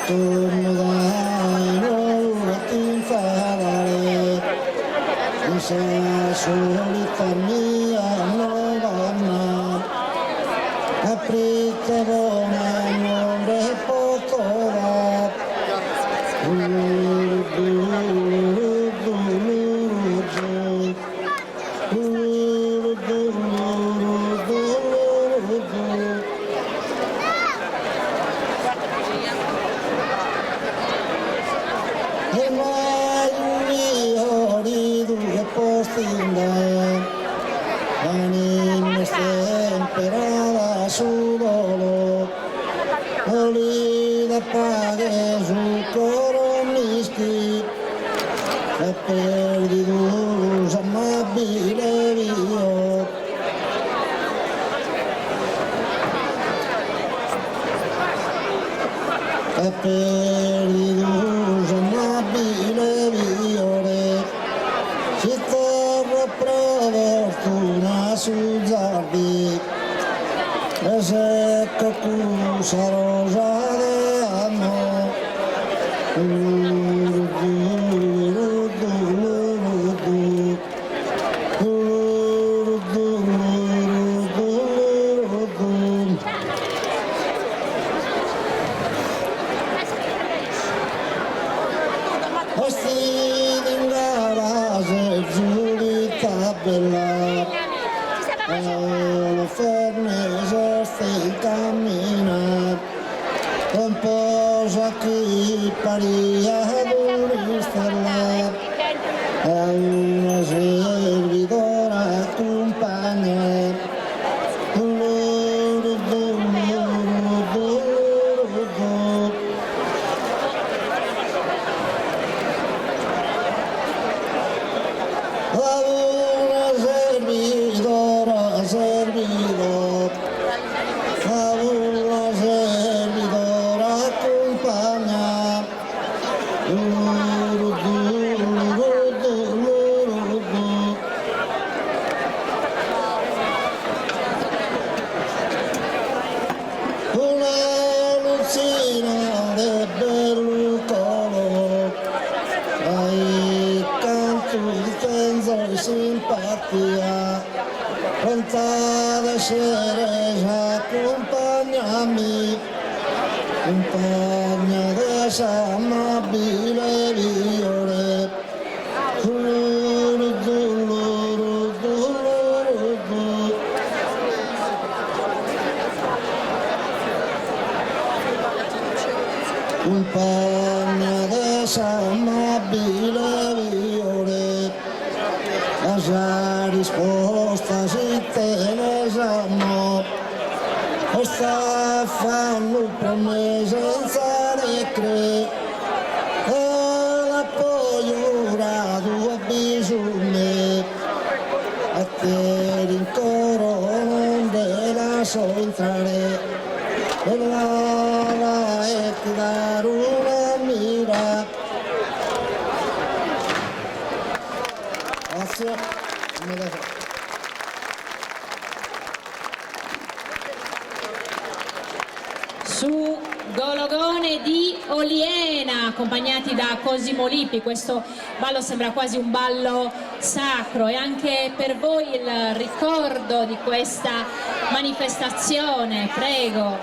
torno dai nuovati infadare, esa solita mia novanna, aprite buona amore poco va. E mai io due posti anime stemperata su volo, olida paghe su coronischi, e perdi dus amabile vio. E perdi dus amabile viore, si torna per fortuna su zardi, e se cocusa rosa de anno. Bella, la fermesa si cammina, un po' qui paria d'un'istella, e una servidora accompagna. Servidora accompagna. Una lucina de bellucolo, ai canto di tenza e simpatia, pronta ad essere accompagnami, compagna d'essa amabile viore. Compagna d'essa amabile viore, la sua risposta si tenesamo, questa fanno promesse senza le cre, e la poi giurato a bisogno, a te rincoro non te la so entrare, e la e ti dare una mira. Grazie. Su Gologone di Oliena, accompagnati da Cosimo Lippi. Questo ballo sembra quasi un ballo sacro, e anche per voi il ricordo di questa manifestazione, prego.